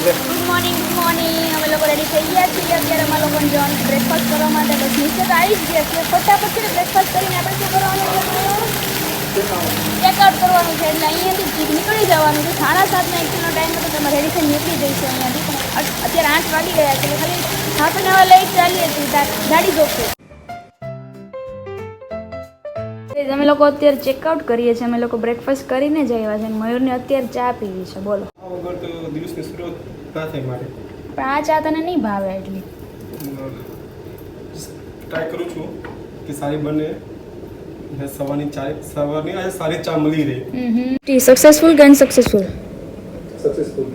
Good morning અમે લોકો ready થઈ ગયા છીએ અત્યારે અમે લોકોને જવાનું બ્રેકફાસ્ટ કરવા માટે બસ નીચે તો આવી જ ગયા છીએ ફટાફટ છે બ્રેકફાસ્ટ કરીને આપણે શું કરવાનું ચેકઆઉટ કરવાનું છે એટલે અહીંયાથી નીકળી જવાનું છે 7:30નો એકચ્યુઅલનો ટાઈમ હતો તમે રેડી થઈને નીકળી જઈશું અહીંયાથી પણ અત્યારે 8 વાગી ગયા છે ખાલી હાફ એન અવર લેટ ચાલીએ છીએ ગાડી જોશે અમે લોકો અત્યારે ચેકઆઉટ કરીએ છીએ અમે લોકો બ્રેકફાસ્ટ કરીને જ આવ્યા છે મયુરને અત્યારે ચા પીવી છે બોલો વગર તો દિવસની શરૂઆત ના થાય મારે પણ આ ચા તને નહીં ભાવે એટલી ટ્રાય કરું છું કે સારી બને સવારની આજે સારી ચા મળી રહી સક્સેસફુલ કે અનસક્સેસફુલ સક્સેસફુલ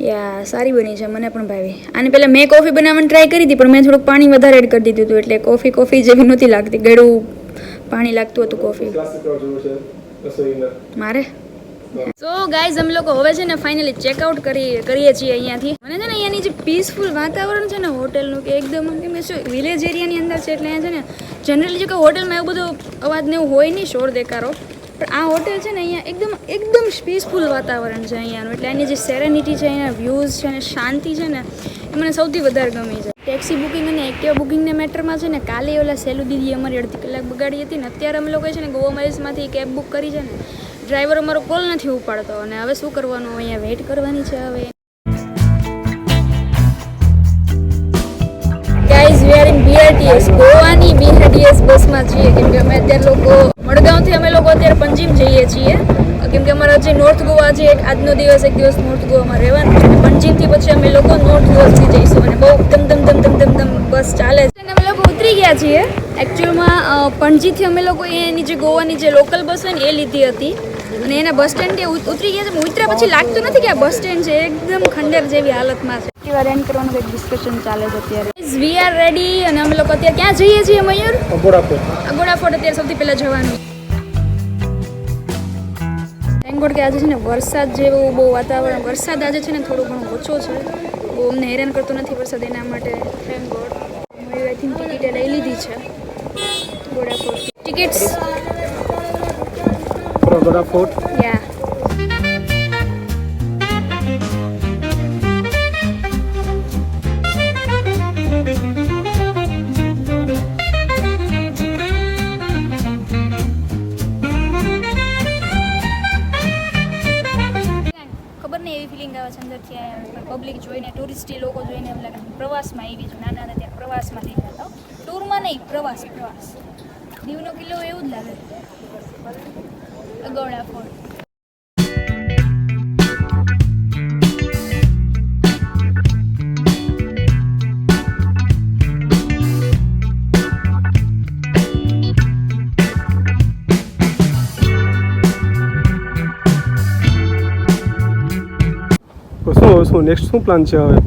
યા સારી બની છે મને પણ ભાવી આને પહેલાં મેં કોફી બનાવવાની ટ્રાય કરી હતી પણ મેં થોડુંક પાણી વધારે એડ કરી દીધું હતું એટલે કોફી જેવી નહોતી લાગતી ગળું પાણી લાગતું હતું કોફી મારે સો ગાઈઝ અમે લોકો હવે છે ને ફાઇનલી ચેકઆઉટ કરીએ છીએ અહીંયાથી મને છે ને અહીંયાની જે પીસફુલ વાતાવરણ છે ને હોટલનું કે એકદમ કેમ કે શું વિલેજ એરિયાની અંદર છે એટલે અહીંયા છે ને જનરલી જે કોઈ હોટલમાં એવું બધું અવાજ ને એવું હોય નહીં શોર દેકારો પણ આ હોટેલ છે ને અહીંયા એકદમ પીસફુલ વાતાવરણ છે અહીંયાનું એટલે એની જે સેરેનિટી છે અહીંના વ્યૂઝ છે ને શાંતિ છે ને એ મને સૌથી વધારે ગમી છે ટેક્સી બુકિંગ અને એક્ટિવા બુકિંગના મેટરમાં છે ને કાલે ઓલા સેલુ દીદી અમારી અડધી કલાક બગાડી હતી ને અત્યારે અમે લોકો છે ને ગોવા માઇલ્સમાંથી કેબ બુક કરી છે ને ડ્રાઈવર અમારો કોલ નથી ઉપાડતો અને હવે શું કરવાનું અહીંયા વેઇટ કરવાની છે હવે guys we are in BRTS ગોવાની બીઆરટીએસ બસમાં છીએ કેમ કે અમે અત્યારે લોકો મડગાંવથી અમે લોકો અત્યારે પંજીમ જઈએ છીએ કેમ કે અમારા જે નોર્થ ગોવા છે આજનો દિવસ એક દિવસ નોર્થ ગોવામાં રહેવાનું છે પંજીમથી પછી અમે લોકો નોર્થ ગોવાથી જઈશું અને બહુ ધમ બસ ચાલે છે અને અમે લોકો ઉતરી ગયા છીએ એકચ્યુઅલમાં પણજીથી અમે લોકો એની જે ગોવાની જે લોકલ બસ હોય ને એ લીધી હતી અને એના બસ સ્ટેન્ડે ઉતરી ગયા છે ઉતર્યા પછી લાગતું નથી કે આ બસ સ્ટેન્ડ છે એકદમ ખંડેર જેવી હાલતમાં છે એક્ટિવા રેન્ટ કરવાનું કંઈક ડિસ્કશન ચાલે છે અત્યારે વી આર રેડી અને અમે લોકો અત્યારે ક્યાં જઈએ છીએ મયુર અગોડા ફોર્ટ અત્યારે સૌથી પહેલાં જવાનું થેન્ક કે આજે છે ને વરસાદ જેવું બહુ વાતાવરણ વરસાદ આજે છે ને થોડું ઘણું ઓછો છે બહુ અમને હેરાન કરતો નથી વરસાદ એના માટે thank God Mayur I think ticket લઈ લીધી છે ગોડા ફોર્ટ ટિકિટ્સ ગોડા ફોર્ટ યા પબ્લિક જોઈને ટુરિસ્ટી લોકો જોઈને એમ લાગે પ્રવાસમાં આવી છું નાના હતા ત્યાં પ્રવાસમાં લઈ જતા ટૂરમાં નહીં પ્રવાસ દીવનો કિલ્લો એવું જ લાગે અગોડા ફોર્ટ શું નેક્સ્ટ શું પ્લાન છે હવે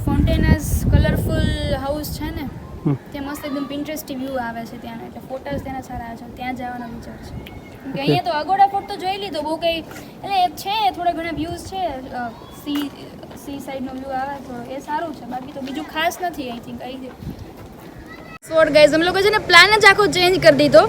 ફોન્ટેનસ કલરફુલ હાઉસ છે ને ત્યાં મસ્ત એકદમ પિન્ટરેસ્ટી વ્યૂ આવે છે ત્યાં એટલે ફોટોસ તેના સારા આવે છે ત્યાં જવાનો વિચાર છે કેમ કે અહીંયા તો અગોડા ફોર્ટ તો જોઈ લીધો બહુ કંઈ એટલે છે થોડા ઘણા વ્યૂઝ છે સી સાઈડનો વ્યૂ આવે થોડો એ સારું છે બાકી તો બીજું ખાસ નથી આઈ થિંક આવી શોર્ટ ગાઈઝ અમે લોકો છે ને પ્લાન જ આખો ચેન્જ કરી દીધો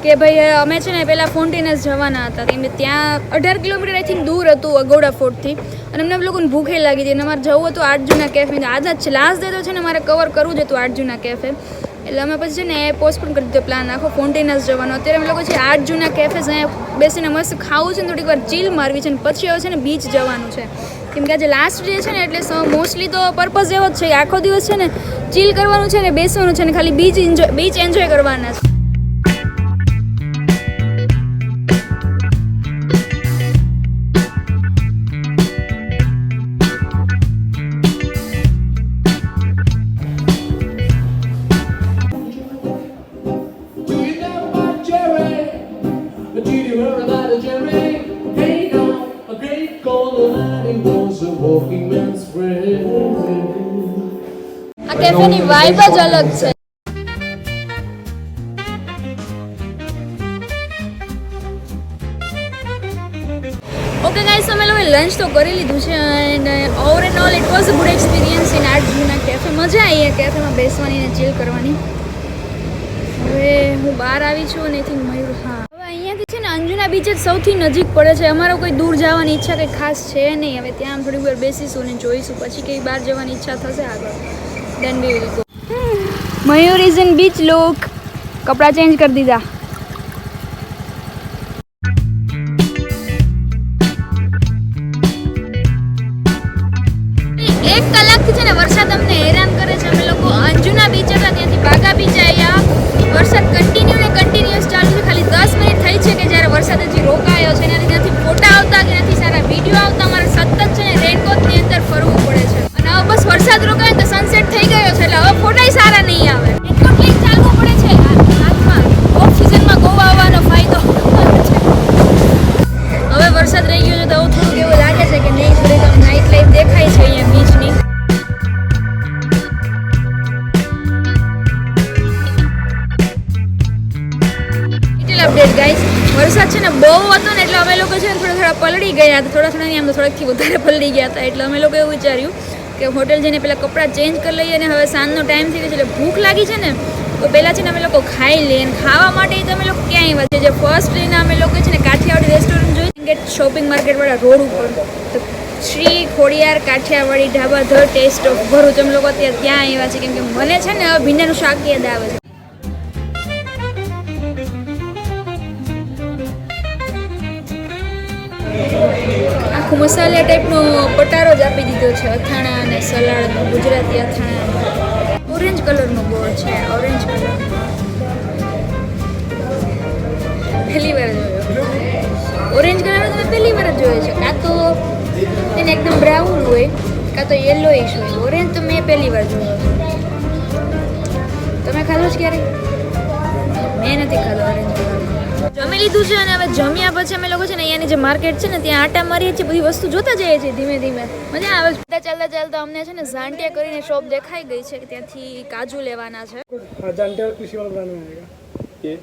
કે ભાઈ અમે છે ને પહેલાં ફોન્ટેનસ જવાના હતા કેમ કે ત્યાં 18 કિલોમીટર આઈ થિંક દૂર હતું અગોડા ફોર્ટથી અને અમને લોકોને ભૂખે લાગી હતી અને અમારે જવું હતું આર્જુના કેફે આજના જ લાસ્ટ ડે તો છે ને મારે કવર કરવું જ હતું આર્જુના કેફે એટલે અમે પછી છે ને એ પોસ્ટપોન કરી દીધો પ્લાન આખો ફોન્ટેનસ જવાનો અત્યારે અમે લોકો છે આર્જુના કેફે અહીંયા બેસીને મસ્ત ખાવું છે ને થોડીક વાર ચીલ મારવી છે અને પછી હવે છે ને બીચ જવાનું છે કેમ કે આજે લાસ્ટ ડે છે ને એટલે મોસ્ટલી તો પર્પઝ એવો જ છે કે આખો દિવસ છે ને ચીલ કરવાનું છે ને બેસવાનું છે ને ખાલી બીચ એન્જોય કરવાના છે આ કેફેની વાઇબ જ અલગ છે ઓકે ગાઈસ અમે લોકોએ લંચ તો કરી લીધું છે and over and all it was a good experience in Arjuna cafe મજા આવી કેફેમાં બેસવાની ને ચીલ કરવાની હવે હું બહાર આવી છું અને આઈ થિંક મયુર હા હવે અહીંયાથી છે ને અંજુના બીચ જ સૌથી નજીક પડે છે. અમારો કોઈ દૂર જવાની ઈચ્છા કંઈ ખાસ છે નહીં. હવે ત્યાં થોડી વાર બેસીશું ને જોઈશું, પછી કંઈ બહાર જવાની ઈચ્છા થશે આગળ. Then we will go. Mayur is in beach look. કપડાં ચેન્જ કરી દીધા. એક કલાકથી છે ને વરસાદ અમને હેરાન કરે છે. અમે લોકો અંજુના બીચ હતા ત્યાંથી બાગા બીચ આવ્યા. વરસાદ કન્ટિન્યુઅસ ચાલુ છે. ખાલી 10 મિનિટ થઈ છે કે જ્યારે વરસાદ હજી રોકાયો છે. એનાથી નથી ફોટા આવતા કે નથી સારા વિડીયો આવતા. અમારે સતત છે ને રેનકોટની અંદર ફરવું પડે છે. અને હવે બસ વરસાદ રોકાય તો સનસેટ થઈ ગયો છે એટલે હવે ફોટાય સારા નહીં આવે. રેનકોટ લઈને ચાલવું પડે છે હાથમાં. ઓફ સિઝનમાં ગોવા આવવાનો ફાયદો છે. હવે વરસાદ રહી ગયો છે તો હવે થોડુંક એવું લાગે છે કે નહીં થોડીક આમ નાઇટ લાઈફ દેખાય છે અહીંયા બીચની. અપડેટ ગાઈસ, વરસાદ છે ને બહુ હતો ને એટલે અમે લોકો છે ને થોડા પલળી ગયા હતા. થોડા નહીં, આમ તો થોડાકથી વધારે પલળી ગયા હતા. એટલે અમે લોકો એવું વિચાર્યું કે હોટેલ જઈને પહેલાં કપડાં ચેન્જ કરી લઈએ. અને હવે સાંજનો ટાઈમ થઈ ગયો છે એટલે ભૂખ લાગી છે ને તો પહેલાં છે ને અમે લોકો ખાઈ લઈએ. અને ખાવા માટે તો અમે લોકો ક્યાં આવ્યા છે? જે ફર્સ્ટ લઈને અમે લોકો છે ને કાઠિયાવાડી રેસ્ટોરન્ટ જોઈ કે શોપિંગ માર્કેટવાળા રોડ ઉપર તો Shri Khodiyar Kathiyawadi dhaba the taste of Bharuch અમે લોકો અત્યારે ત્યાં આવ્યા છે. કેમ કે મને છે ને હવે ભીંડાનું શાક યાદ આવે છે. આખું મસાલા ટાઈપનો પટારો જ આપી દીધો છે. અથાણા અને સલાડનો, ગુજરાતી અથાણા. ઓરેન્જ કલરનો બોર્ડ છે. ઓરેન્જ કલર પહેલી વાર જોયો. ઓરેન્જ કલરનો તમે પહેલી વાર જ જોયો છે. કાં તો એને એકદમ બ્રાઉન હોય કાં તો યલોઇશ હોય. ઓરેન્જ તો મેં પહેલી વાર જોયો છે. તમે ખાધો છે ક્યારેક? મેં નથી ખાધો ઓરેન્જ કલર. જમી લીધું છે અને હવે જમ્યા પછી અમે લોકો છે ને અહીંયાની જે માર્કેટ છે ને ત્યાં આટા મારીએ છીએ. બધી વસ્તુ જોતા જઈએ છીએ ધીમે ધીમે. મજા આવે છે. ચાલતા ચાલતા અમને છે ને ઝાંટિયા કરીને શોપ દેખાઈ ગઈ છે કે ત્યાંથી કાજુ લેવાના છે. ઝાંટિયા કૃષિ વાળા બ્રાન્ડ में आएगा ये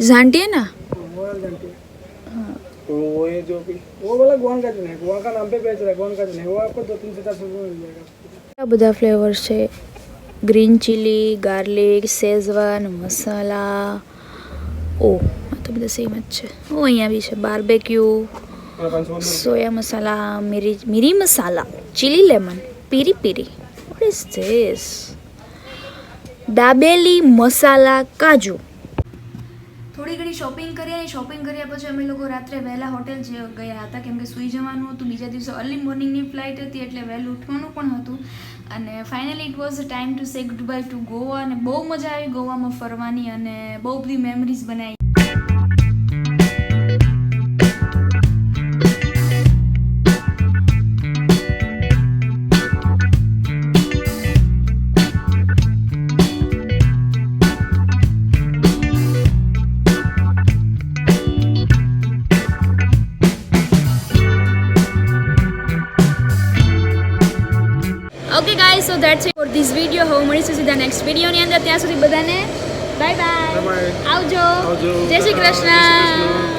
ઝાંટિયા ના तो वो ये जो भी वो वाला गोवन का जो है, गोवन का नाम पे बेच रहा है, गोवन का जो है वो आपको 2-3 से 4 रुपये में मिल जाएगा. આ બધા ફ્લેવર્સ છે. ગ્રીન ચીલી, ગાર્લિક, શેઝવાન મસાલા. ઓ આ તો બધા સેમ જ છે. ઓ અહીંયા બી છે બાર્બેક્યુ, સોયા મસાલા, મિરી masala, chilli lemon, peri peri. What is this? Dabeli masala કાજુ. થોડી ઘણી શોપિંગ કરી અને શોપિંગ કર્યા પછી અમે લોકો રાત્રે વહેલા હોટેલ ગયા હતા કેમ કે સૂઈ જવાનું હતું. બીજા દિવસે અર્લી મોર્નિંગની ફ્લાઇટ હતી એટલે વહેલું ઉઠવાનું પણ હતું. અને finally it was time to say goodbye to Goa. અને બહુ મજા આવી ગોવામાં ફરવાની અને બહુ બધી મેમરીઝ બનાવી. Okay guys, so that's it for this video. હવે મળીશું સીધા નેક્સ્ટ વિડીયોની અંદર. ત્યાં સુધી બધાને બાય બાય. આવજો. જય શ્રી કૃષ્ણ.